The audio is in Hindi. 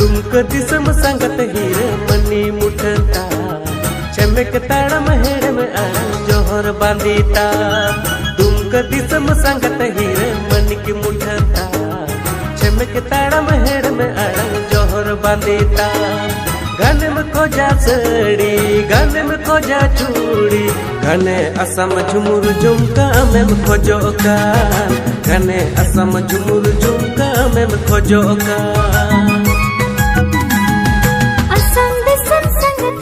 तुमको दिसम संगत हीरे मनी मुठता चमक ताड़म हेड़ में जोहर बांधीता तुमको दिसम संगत हीरे मन की मुठता चमक ताड़म हेड़ में जोहर बांधीता घने में खोजा सड़ी घने में खोजा चूड़ी घने असम झुमुर झुमका में खोजो का घने असम झुमुर झुमका में खोजो का असम दिसम संगत